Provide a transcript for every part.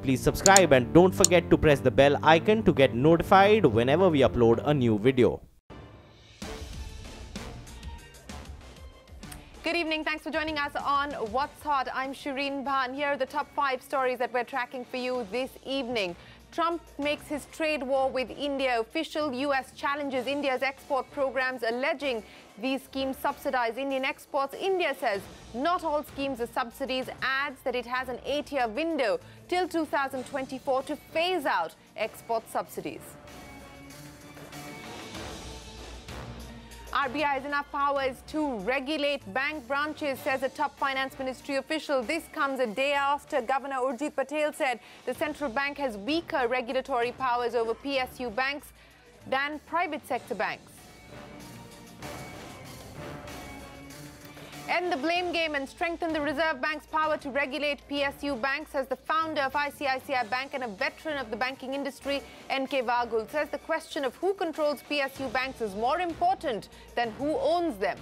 please subscribe and don't forget to press the bell icon to get notified whenever we upload a new video. Good evening. Thanks for joining us on What's Hot. I'm Shireen Bhan. Here are the top 5 stories that we're tracking for you this evening. Trump makes his trade war with India official. US challenges India's export programs, alleging these schemes subsidize Indian exports. India says not all schemes are subsidies, adds that it has an 8-year window till 2024 to phase out export subsidies. RBI has enough powers to regulate bank branches, says a top finance ministry official. This comes a day after Governor Urjit Patel said the central bank has weaker regulatory powers over PSU banks than private sector banks. End the blame game and strengthen the Reserve Bank's power to regulate PSU banks, says the founder of ICICI Bank and a veteran of the banking industry, N.K. Vagul. Says the question of who controls PSU banks is more important than who owns them.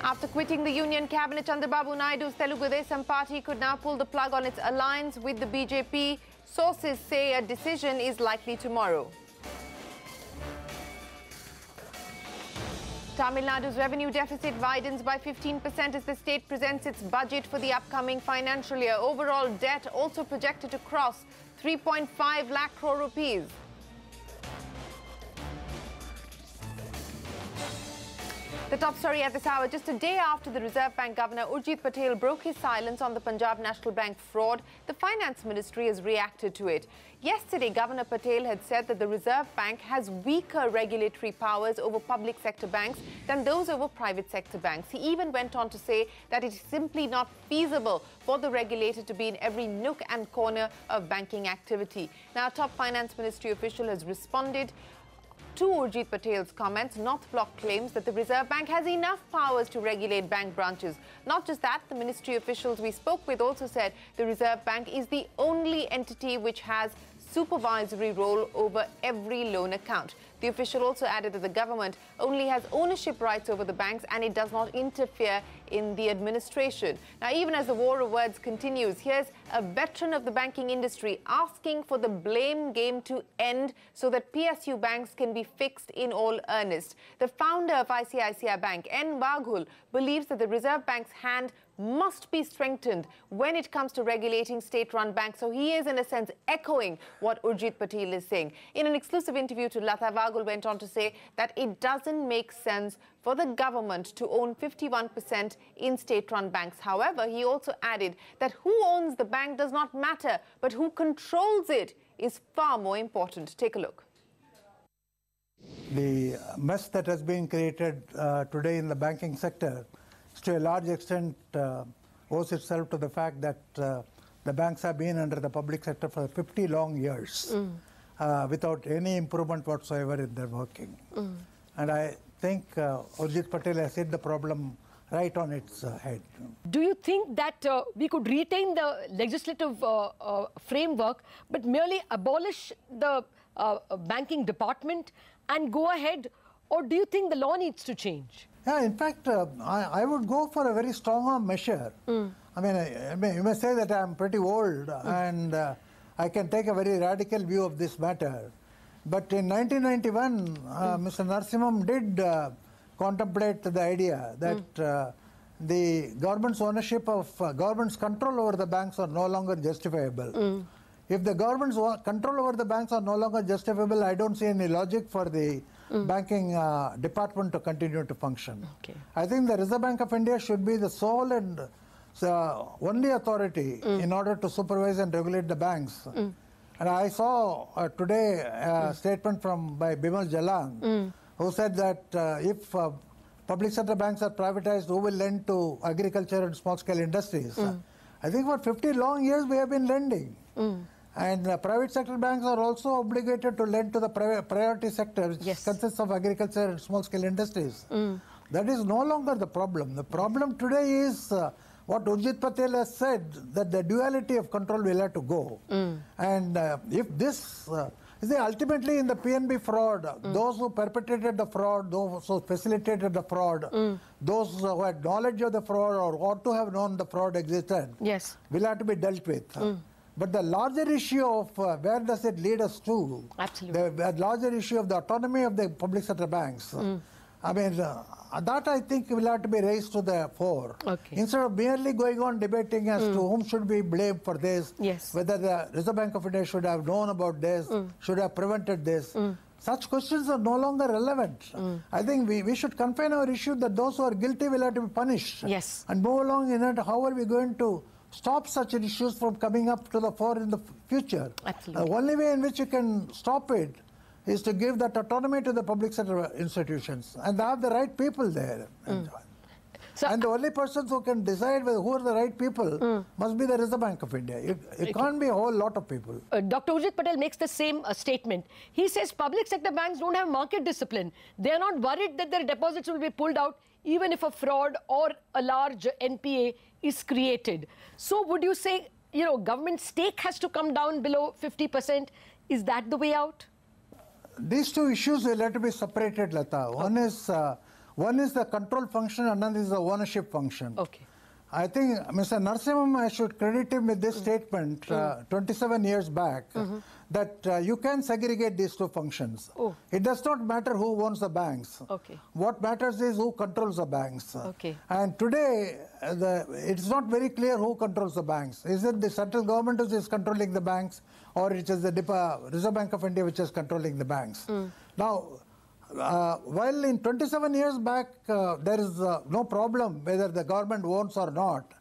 After quitting the Union Cabinet, Chandrababu Naidu's Telugu Desam party could now pull the plug on its alliance with the BJP. Sources say a decision is likely tomorrow. Tamil Nadu's revenue deficit widens by 15% as the state presents its budget for the upcoming financial year. Overall debt also projected to cross 3.5 lakh crore rupees. The top story at this hour, just a day after the Reserve Bank Governor Urjit Patel broke his silence on the Punjab National Bank fraud, the Finance Ministry has reacted to it. Yesterday, Governor Patel had said that the Reserve Bank has weaker regulatory powers over public sector banks than those over private sector banks. He even went on to say that it is simply not feasible for the regulator to be in every nook and corner of banking activity. Now, a top Finance Ministry official has responded to Urjit Patel's comments. North Block claims that the Reserve Bank has enough powers to regulate bank branches. Not just that, the ministry officials we spoke with also said the Reserve Bank is the only entity which has supervisory role over every loan account. The official also added that the government only has ownership rights over the banks and it does not interfere in the administration. Now, even as the war of words continues, here's a veteran of the banking industry asking for the blame game to end so that PSU banks can be fixed in all earnest. The founder of ICICI Bank, N. Vaghul, believes that the Reserve Bank's hand must be strengthened when it comes to regulating state-run banks. So he is, in a sense, echoing what Urjit Patel is saying. In an exclusive interview to Lata, Vaghul went on to say that it doesn't make sense for the government to own 51% in state-run banks. However, he also added that who owns the bank does not matter, but who controls it is far more important. Take a look. The mess that has been created today in the banking sector to a large extent owes itself to the fact that the banks have been under the public sector for 50 long years without any improvement whatsoever in their working. And I think Urjit Patel has hit the problem right on its head. Do you think that we could retain the legislative framework but merely abolish the banking department and go ahead, or do you think the law needs to change? Yeah, in fact, I would go for a very strong measure. I mean, you may say that I'm pretty old and I can take a very radical view of this matter. But in 1991, Mr. Narasimham did contemplate the idea that the government's ownership of, government's control over the banks are no longer justifiable. If the government's control over the banks are no longer justifiable, I don't see any logic for the banking department to continue to function. Okay. I think the Reserve Bank of India should be the sole and only authority in order to supervise and regulate the banks. And I saw today a statement by Bimal Jalan, who said that if public sector banks are privatized, who will lend to agriculture and small-scale industries? I think for 50 long years we have been lending. And private sector banks are also obligated to lend to the priority sector, which consists of agriculture and small-scale industries. That is no longer the problem. The problem today is what Urjit Patel has said, that the duality of control will have to go. And if this You see, ultimately in the PNB fraud, those who perpetrated the fraud, those who facilitated the fraud, those who had knowledge of the fraud or ought to have known the fraud existed, yes, will have to be dealt with. But the larger issue of where does it lead us to, absolutely, the larger issue of the autonomy of the public sector banks, I mean, that I think will have to be raised to the fore. Okay. Instead of merely going on debating as to whom should be blamed for this, yes, whether the Reserve Bank of India should have known about this, should have prevented this, such questions are no longer relevant. I think we should confine our issue that those who are guilty will have to be punished. Yes. And move along in it. How are we going to stop such issues from coming up to the fore in the future? Absolutely. The only way in which you can stop it is to give that autonomy to the public sector institutions, and they have the right people there. So, and the only persons who can decide who are the right people must be the Reserve Bank of India. It can't be a whole lot of people. Dr. Urjit Patel makes the same statement. He says public sector banks don't have market discipline. They are not worried that their deposits will be pulled out even if a fraud or a large NPA is created. So would you say, you know, government stake has to come down below 50%? Is that the way out? These two issues will have to be separated, Lata. One is the control function, and another is the ownership function. Okay. I think Mr. Narasimhan, I should credit him with this statement 27 years back, that you can segregate these two functions. Oh. It does not matter who owns the banks. Okay. What matters is who controls the banks. Okay. And today, it's not very clear who controls the banks. Is it the central government which is controlling the banks, or it is the Reserve Bank of India which is controlling the banks? Now, while in 27 years back, there is no problem whether the government owns or not.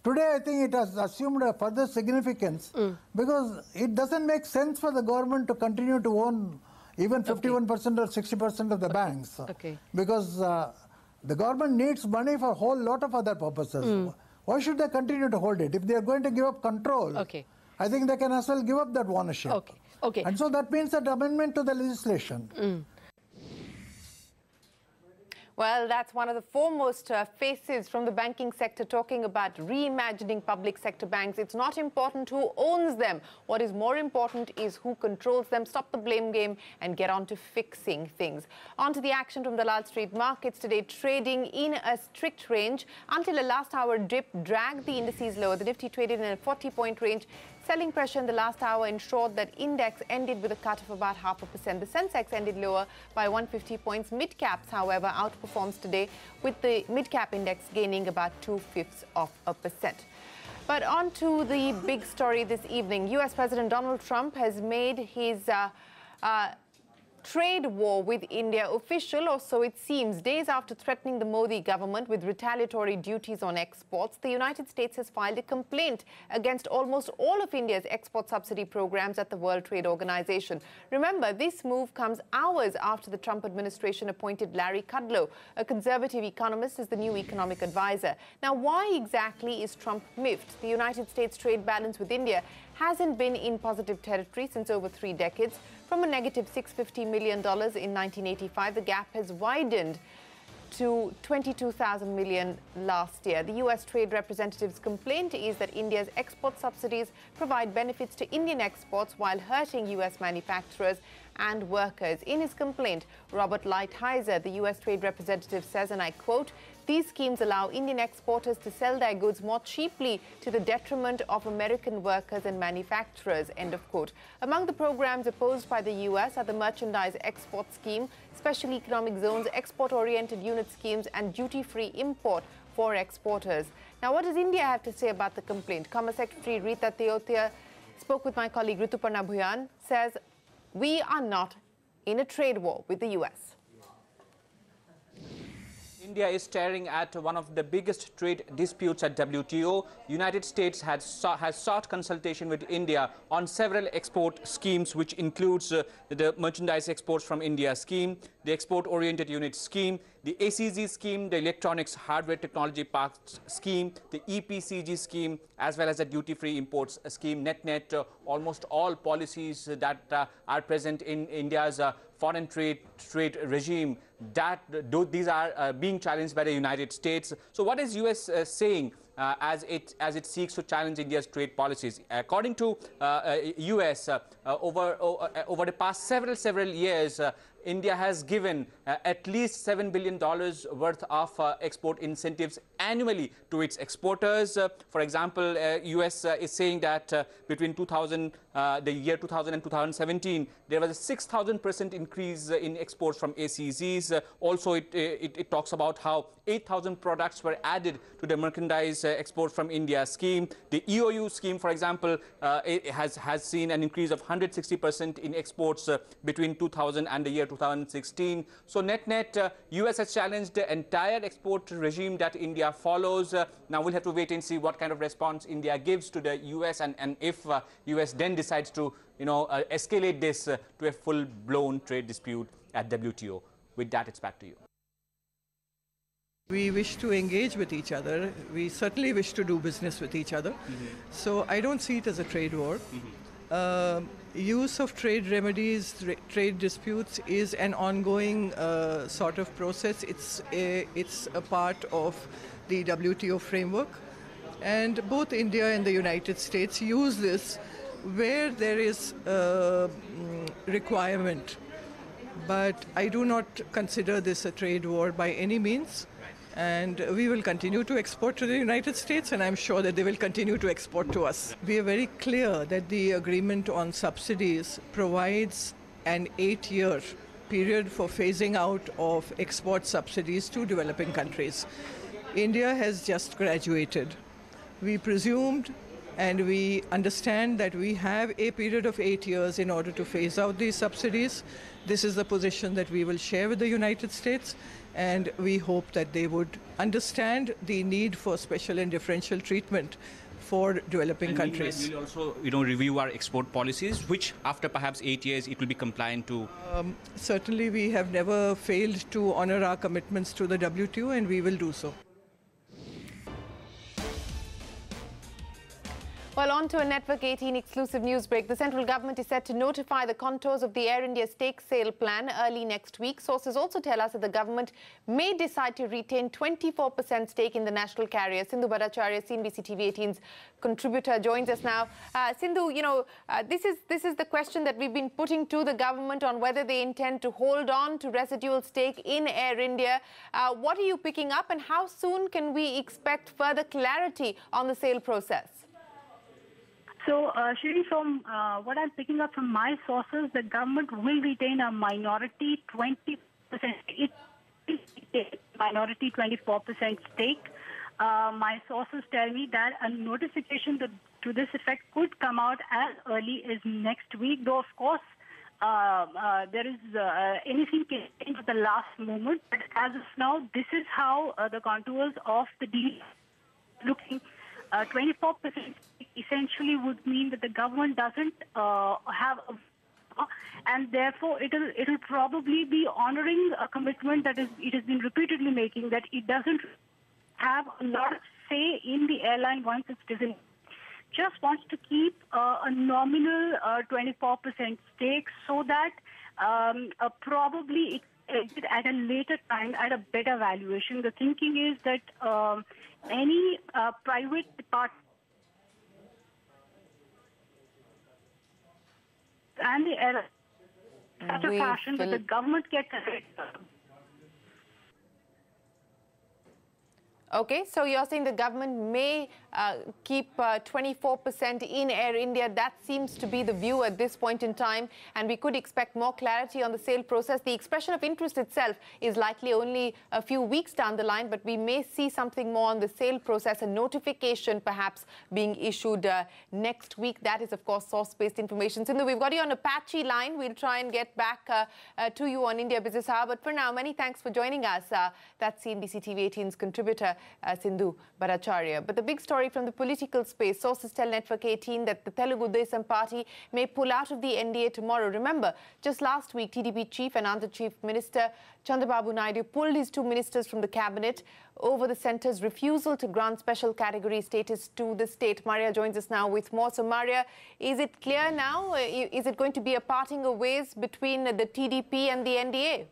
Today, I think it has assumed a further significance because it doesn't make sense for the government to continue to own even 51% or 60% of the banks. Okay. Because the government needs money for a whole lot of other purposes. Why should they continue to hold it? If they are going to give up control, I think they can as well give up that ownership. Okay. Okay. And so that means that amendment to the legislation. Well, that's one of the foremost faces from the banking sector talking about reimagining public sector banks. It's not important who owns them. What is more important is who controls them. Stop the blame game and get on to fixing things. On to the action from the Lal Street markets today, trading in a strict range until a last hour dip dragged the indices lower. The Nifty traded in a 40-point range. Selling pressure in the last hour ensured that index ended with a cut of about 0.5%. The Sensex ended lower by 150 points. Mid-caps, however, outperforms today, with the mid-cap index gaining about 0.2%. But on to the big story this evening. US President Donald Trump has made his trade war with India official, or so it seems. Days after threatening the Modi government with retaliatory duties on exports, the United States has filed a complaint against almost all of India's export subsidy programs at the World Trade Organization. Remember, this move comes hours after the Trump administration appointed Larry Kudlow, a conservative economist, as the new economic advisor. Now, why exactly is Trump miffed? The United States trade balance with India hasn't been in positive territory since over 3 decades. From a negative $650 million in 1985, the gap has widened to $22,000 million last year. The U.S. Trade Representative's complaint is that India's export subsidies provide benefits to Indian exports while hurting U.S. manufacturers and workers. In his complaint, Robert Lighthizer, the U.S. Trade Representative, says, and I quote, "These schemes allow Indian exporters to sell their goods more cheaply to the detriment of American workers and manufacturers," end of quote. Among the programs opposed by the U.S. are the Merchandise Export Scheme, Special Economic Zones, Export-Oriented Unit Schemes, and Duty-Free Import for exporters. Now, what does India have to say about the complaint? Commerce Secretary Rita Teotia spoke with my colleague Rituparna Bhuyan, says, "We are not in a trade war with the U.S." India is staring at one of the biggest trade disputes at WTO. United States has sought consultation with India on several export schemes, which includes the Merchandise Exports from India scheme, the Export-Oriented Unit scheme, the ACG scheme, the Electronics Hardware Technology Parks scheme, the EPCG scheme, as well as the Duty-Free Imports scheme. Net-net, almost all policies that are present in India's foreign trade regime, these are being challenged by the United States. So what is US saying as it seeks to challenge India's trade policies. According to US, over the past several years, India has given at least $7 billion worth of export incentives annually to its exporters. For example, US is saying that between the year 2000 and 2017, there was a 6,000% increase in exports from ACZs. Also, it talks about how 8,000 products were added to the merchandise export from India scheme. The EOU scheme, for example, it has seen an increase of 160% in exports between 2000 and the year 2016. So net, US has challenged the entire export regime that India follows. Now we'll have to wait and see what kind of response India gives to the US, and if US then decides to escalate this to a full-blown trade dispute at WTO. With that, it's back to you. We wish to engage with each other. We certainly wish to do business with each other. So I don't see it as a trade war. Use of trade remedies, trade disputes is an ongoing sort of process. It's a part of the WTO framework. And both India and the United States use this where there is requirement. But I do not consider this a trade war by any means. And we will continue to export to the United States, and I'm sure that they will continue to export to us. We are very clear that the agreement on subsidies provides an 8-year period for phasing out of export subsidies to developing countries. India has just graduated. We presumed and we understand that we have a period of 8 years in order to phase out these subsidies. This is the position that we will share with the United States, and we hope that they would understand the need for special and differential treatment for developing countries. We'll also, review our export policies, which after perhaps 8 years it will be compliant to. Certainly, we have never failed to honor our commitments to the WTO, and we will do so. Well, on to a Network 18 exclusive news break. The central government is set to notify the contours of the Air India stake sale plan early next week. Sources also tell us that the government may decide to retain 24% stake in the national carrier. Sindhu Bhattacharya, CNBC TV18's contributor, joins us now. Sindhu, this is the question that we've been putting to the government on whether they intend to hold on to residual stake in Air India. What are you picking up, and how soon can we expect further clarity on the sale process? So, Shri, from what I'm picking up from my sources, the government will retain a minority 20%. It will retain minority 24% stake. My sources tell me that a notification to this effect could come out as early as next week, though, of course, there is anything can change at the last moment. But as of now, this is how the contours of the deal looking. 24% essentially would mean that the government doesn't have a, and therefore it'll probably be honoring a commitment that it has been repeatedly making, that it doesn't have a lot of say in the airline once it's designed. Just wants to keep a nominal 24% stake so that probably it exit at a later time at a better valuation. The thinking is that any private department and the airline such a fashion that the government gets a rate. Okay, so you're saying the government may keep 24% in Air India. That seems to be the view at this point in time, and we could expect more clarity on the sale process. The expression of interest itself is likely only a few weeks down the line, but we may see something more on the sale process, a notification perhaps being issued next week. That is, of course, source-based information. Sindhu, we've got you on a patchy line. We'll try and get back to you on India Business Hour, but for now, many thanks for joining us. That's CNBC TV18's contributor, Sindhu Bhattacharya. But the big story from the political space, sources tell Network 18 that the Telugu Desam party may pull out of the NDA tomorrow. Remember, just last week, TDP chief and Andhra chief minister Chandrababu Naidu pulled his 2 ministers from the cabinet over the centre's refusal to grant special category status to the state. Maria joins us now with more. So, Maria, is it clear now? Is it going to be a parting of ways between the TDP and the NDA?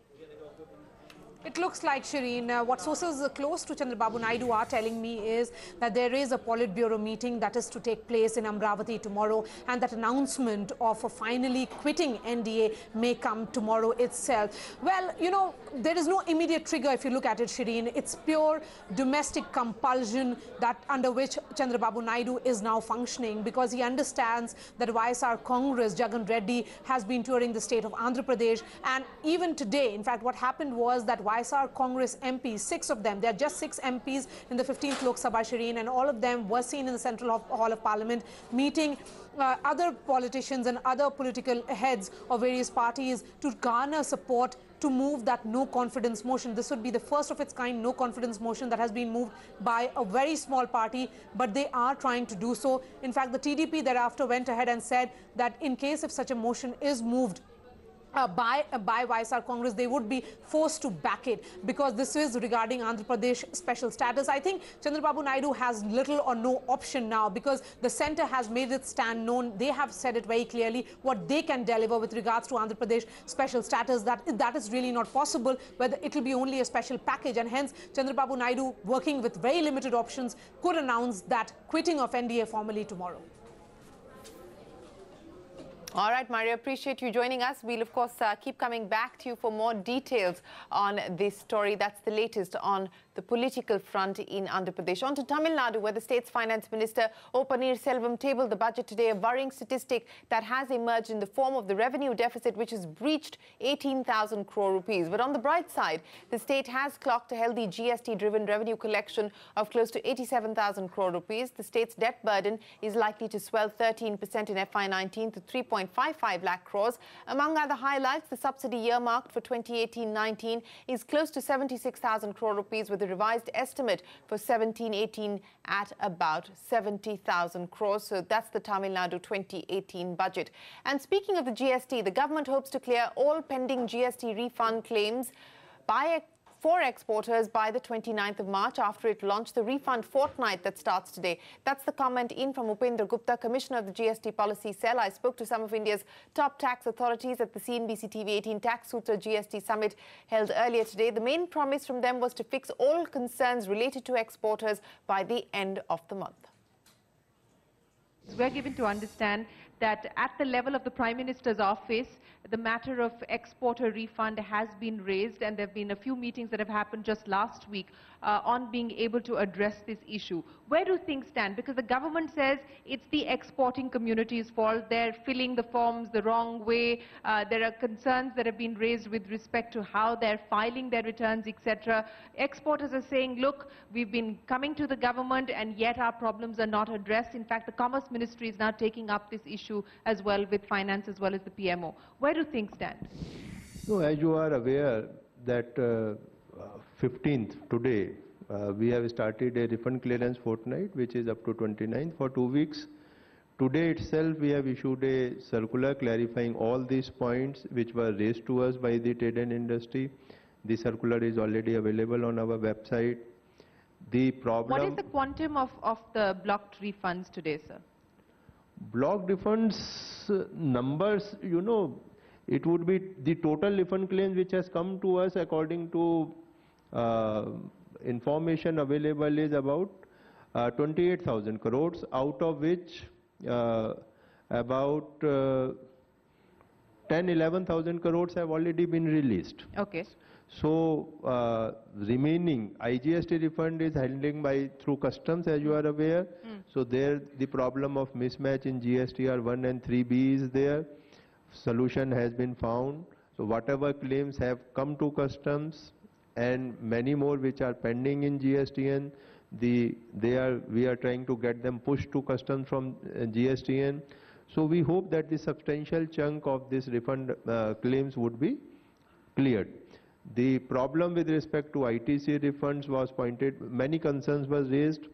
It looks like, Shireen, what sources close to Chandrababu Naidu are telling me is that there is a Politburo meeting that is to take place in Amravati tomorrow, and that announcement of finally quitting NDA may come tomorrow itself. Well, you know, there is no immediate trigger if you look at it, Shireen. It's pure domestic compulsion that under which Chandrababu Naidu is now functioning, because he understands that YSR Congress, Jagan Reddy, has been touring the state of Andhra Pradesh, and even today, in fact, what happened was that YSR Congress MPs, 6 of them, there are just 6 MPs in the 15th Lok Sabha, Shireen, and all of them were seen in the Central Hall of Parliament meeting other politicians and other political heads of various parties to garner support to move that no confidence motion. This would be the first of its kind no confidence motion that has been moved by a very small party, but they are trying to do so. In fact, the TDP thereafter went ahead and said that in case if such a motion is moved by YSR Congress, they would be forced to back it, because this is regarding Andhra Pradesh special status. I think Chandrababu Naidu has little or no option now, because the centre has made its stand known. They have said it very clearly what they can deliver with regards to Andhra Pradesh special status. That is really not possible, whether it will be only a special package, and hence Chandrababu Naidu, working with very limited options, could announce that quitting of NDA formally tomorrow. All right, Maria, appreciate you joining us. We'll, of course, keep coming back to you for more details on this story. That's the latest on the political front in Andhra Pradesh. On to Tamil Nadu, where the state's finance minister, O. Pannirselvam, tabled the budget today. A worrying statistic that has emerged in the form of the revenue deficit, which has breached 18,000 crore rupees. But on the bright side, the state has clocked a healthy GST-driven revenue collection of close to 87,000 crore rupees. The state's debt burden is likely to swell 13% in FY19 to 3.55 lakh crores. Among other highlights, the subsidy earmarked for 2018-19 is close to 76,000 crore rupees, with a revised estimate for 17-18 at about 70,000 crores. So that's the Tamil Nadu 2018 budget. And speaking of the GST, the government hopes to clear all pending GST refund claims for exporters by the 29th of March, after it launched the refund fortnight that starts today. That's the comment in from Upendra Gupta, Commissioner of the GST Policy Cell. I spoke to some of India's top tax authorities at the CNBC TV18 Tax Sutra GST Summit held earlier today. The main promise from them was to fix all concerns related to exporters by the end of the month. We're given to understand that at the level of the Prime Minister's office, the matter of exporter refund has been raised, and there have been a few meetings that have happened just last week on being able to address this issue. Where do things stand? Because the government says it's the exporting community's fault. They're filling the forms the wrong way. There are concerns that have been raised with respect to how they're filing their returns, etc. Exporters are saying, look, we've been coming to the government and yet our problems are not addressed. In fact, the Commerce Ministry is now taking up this issue as well with Finance as well as the PMO. Where do things stand? No, as you are aware that 15th today, we have started a refund clearance fortnight, which is up to 29th for 2 weeks. Today itself, we have issued a circular clarifying all these points which were raised to us by the trade and industry. The circular is already available on our website. The problem... What is the quantum of the blocked refunds today, sir? Blocked refunds numbers, you know, it would be the total refund claims which has come to us according to information available is about 28,000 crores, out of which about 11,000 crores have already been released. Okay. So remaining IGST refund is handling through customs, as you are aware. So there the problem of mismatch in GSTR 1 and 3B is there. Solution has been found. So whatever claims have come to customs and many more which are pending in GSTN, we are trying to get them pushed to customs from GSTN. So we hope that the substantial chunk of this refund claims would be cleared. The problem with respect to ITC refunds was pointed, many concerns were raised.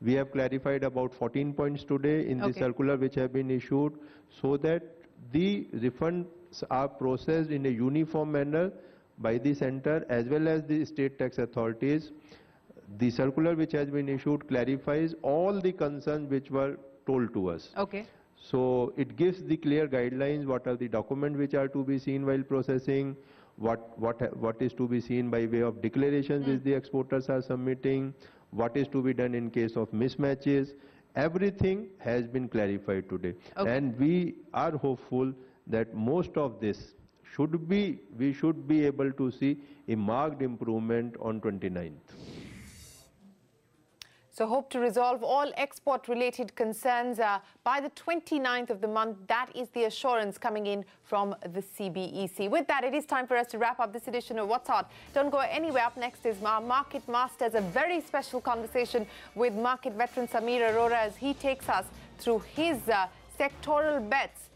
We have clarified about 14 points today in the circular which have been issued, so that the refunds are processed in a uniform manner by the center as well as the state tax authorities. The circular which has been issued clarifies all the concerns which were told to us. Okay. So it gives the clear guidelines, what are the documents which are to be seen while processing, what is to be seen by way of declarations which the exporters are submitting, what is to be done in case of mismatches. Everything has been clarified today. Okay. And we are hopeful that most of this we should be able to see a marked improvement on 29th. So hope to resolve all export-related concerns by the 29th of the month. That is the assurance coming in from the CBEC. With that, it is time for us to wrap up this edition of What's Hot. Don't go anywhere. Up next is our Market Masters, a very special conversation with market veteran Samir Arora as he takes us through his sectoral bets.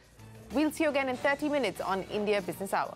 We'll see you again in 30 minutes on India Business Hour.